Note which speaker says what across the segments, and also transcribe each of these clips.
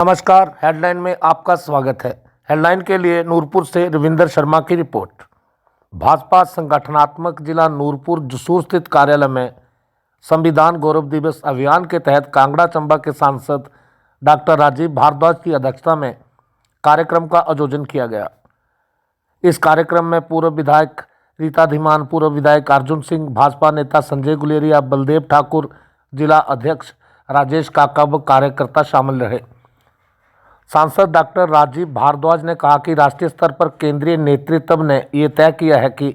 Speaker 1: नमस्कार। हेडलाइन में आपका स्वागत है। हेडलाइन के लिए नूरपुर से रविंदर शर्मा की रिपोर्ट। भाजपा संगठनात्मक जिला नूरपुर जसूर स्थित कार्यालय में संविधान गौरव दिवस अभियान के तहत कांगड़ा चंबा के सांसद डॉक्टर राजीव भारद्वाज की अध्यक्षता में कार्यक्रम का आयोजन किया गया। इस कार्यक्रम में पूर्व विधायक रीता धीमान, पूर्व विधायक अर्जुन सिंह, भाजपा नेता संजय गुलेरिया, बलदेव ठाकुर, जिला अध्यक्ष राजेश काका व कार्यकर्ता शामिल रहे। सांसद डॉक्टर राजीव भारद्वाज ने कहा कि राष्ट्रीय स्तर पर केंद्रीय नेतृत्व ने ये तय किया है कि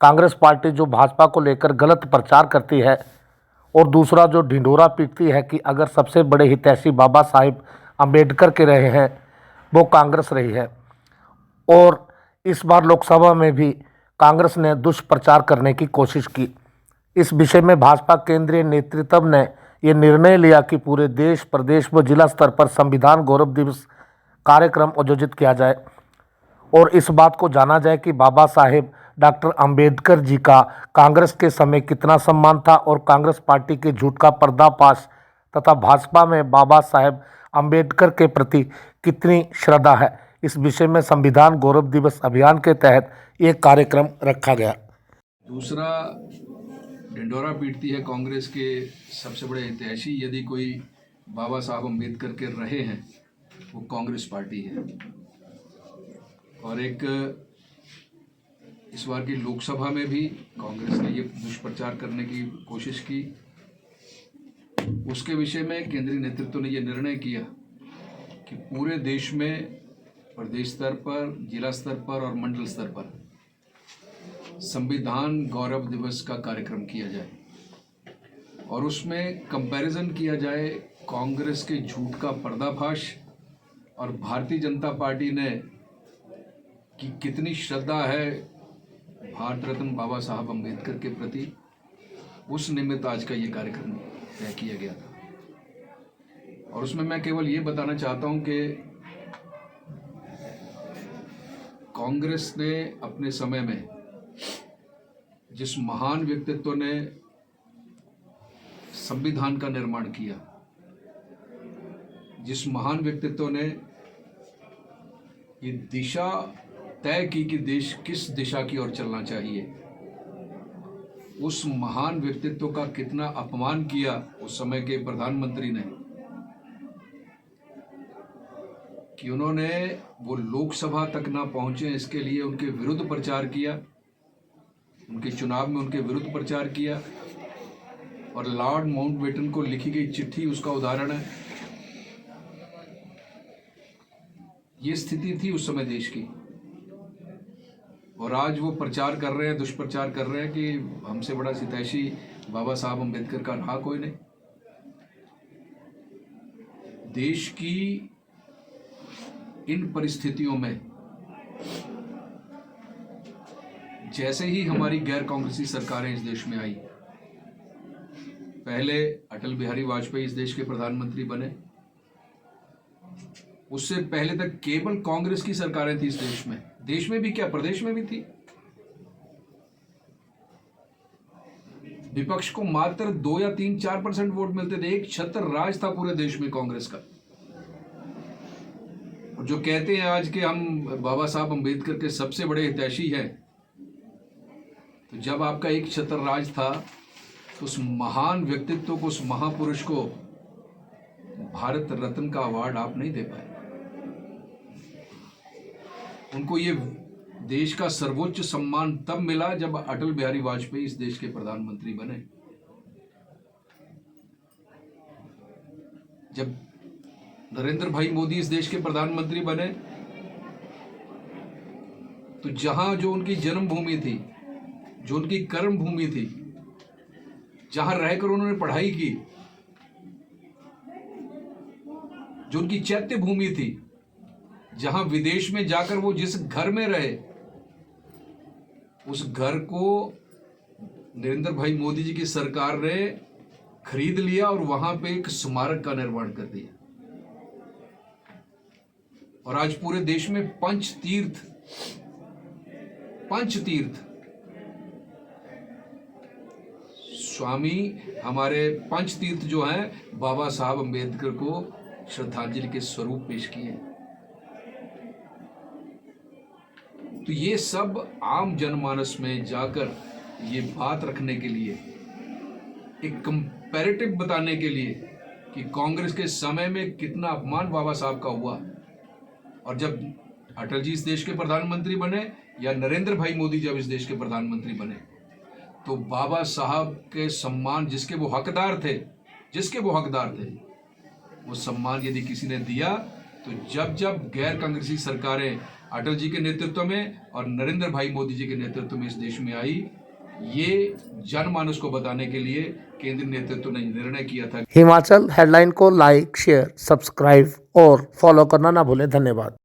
Speaker 1: कांग्रेस पार्टी जो भाजपा को लेकर गलत प्रचार करती है और दूसरा जो ढिंढोरा पीटती है कि अगर सबसे बड़े हितैषी बाबा साहिब अम्बेडकर के रहे हैं वो कांग्रेस रही है, और इस बार लोकसभा में भी कांग्रेस ने दुष्प्रचार करने की कोशिश की। इस विषय में भाजपा केंद्रीय नेतृत्व ने ये निर्णय लिया कि पूरे देश, प्रदेश व जिला स्तर पर संविधान गौरव दिवस कार्यक्रम आयोजित किया जाए और इस बात को जाना जाए कि बाबा साहेब डॉक्टर अंबेडकर जी का कांग्रेस के समय कितना सम्मान था और कांग्रेस पार्टी के झूठ का पर्दाफाश तथा भाजपा में बाबा साहेब अंबेडकर के प्रति कितनी श्रद्धा है। इस विषय में संविधान गौरव दिवस अभियान के तहत ये कार्यक्रम रखा गया।
Speaker 2: दूसरा, ढिंढोरा पीटती है कांग्रेस के सबसे बड़े हितैषी यदि कोई बाबा साहब अम्बेडकर के रहे हैं वो कांग्रेस पार्टी है। और एक इस बार की लोकसभा में भी कांग्रेस ने ये दुष्प्रचार करने की कोशिश की। उसके विषय में केंद्रीय नेतृत्व ने ये निर्णय किया कि पूरे देश में प्रदेश स्तर पर, जिला स्तर पर और मंडल स्तर पर संविधान गौरव दिवस का कार्यक्रम किया जाए और उसमें कंपैरिजन किया जाए कांग्रेस के झूठ का पर्दाफाश और भारतीय जनता पार्टी ने कि कितनी श्रद्धा है भारत रत्न बाबा साहब अम्बेडकर के प्रति। उस निमित्त आज का ये कार्यक्रम तय किया गया था और उसमें मैं केवल ये बताना चाहता हूँ कि कांग्रेस ने अपने समय में जिस महान व्यक्तित्व ने संविधान का निर्माण किया, जिस महान व्यक्तित्व ने ये दिशा तय की कि देश किस दिशा की ओर चलना चाहिए, उस महान व्यक्तित्व का कितना अपमान किया उस समय के प्रधानमंत्री ने कि उन्होंने वो लोकसभा तक ना पहुंचे, इसके लिए उनके विरुद्ध प्रचार किया, उनके चुनाव में उनके विरुद्ध प्रचार किया। और लॉर्ड माउंटबेटन को लिखी गई चिट्ठी उसका उदाहरण है। ये स्थिति थी उस समय देश की और आज वो प्रचार कर रहे हैं, दुष्प्रचार कर रहे हैं कि हमसे बड़ा हितैषी बाबा साहब अम्बेडकर का रहा कोई नहीं। देश की इन परिस्थितियों में जैसे ही हमारी गैर कांग्रेसी सरकारें इस देश में आई, पहले अटल बिहारी वाजपेयी इस देश के प्रधानमंत्री बने, उससे पहले तक केवल कांग्रेस की सरकारें थी इस देश में भी क्या प्रदेश में भी थी। विपक्ष को मात्र 2 या 3-4% वोट मिलते थे। एक छत्र राज था पूरे देश में कांग्रेस का। और जो कहते हैं आज के हम बाबा साहब अम्बेडकर के सबसे बड़े हितैषी हैं, तो जब आपका एक छत्र राज था तो उस महान व्यक्तित्व को, उस महापुरुष को भारत रत्न का अवार्ड आप नहीं दे पाए। उनको ये देश का सर्वोच्च सम्मान तब मिला जब अटल बिहारी वाजपेयी इस देश के प्रधानमंत्री बने। जब नरेंद्र भाई मोदी इस देश के प्रधानमंत्री बने तो जहां जो उनकी जन्मभूमि थी, जो उनकी कर्म भूमि थी, जहां रहकर उन्होंने पढ़ाई की, जो उनकी चैत्य भूमि थी, जहां विदेश में जाकर वो जिस घर में रहे, उस घर को नरेंद्र भाई मोदी जी की सरकार ने खरीद लिया और वहां पे एक स्मारक का निर्माण कर दिया। और आज पूरे देश में पंचतीर्थ स्वामी हमारे पंचतीर्थ जो हैं बाबा साहब अम्बेडकर को श्रद्धांजलि के स्वरूप पेश किए। तो ये सब आम जनमानस में जाकर ये बात रखने के लिए, एक कंपैरेटिव बताने के लिए कि कांग्रेस के समय में कितना अपमान बाबा साहब का हुआ, और जब अटल जी इस देश के प्रधानमंत्री बने या नरेंद्र भाई मोदी जब इस देश के प्रधानमंत्री बने, तो बाबा साहब के सम्मान जिसके वो हकदार थे, वो सम्मान यदि किसी ने दिया, तो जब जब गैर कांग्रेसी सरकारें अटल जी के नेतृत्व में और नरेंद्र भाई मोदी जी के नेतृत्व में इस देश में आई, ये जनमानस को बताने के लिए केंद्रीय नेतृत्व ने निर्णय किया था।
Speaker 1: हिमाचल हेडलाइन को लाइक, शेयर, सब्सक्राइब और फॉलो करना ना भूलें। धन्यवाद।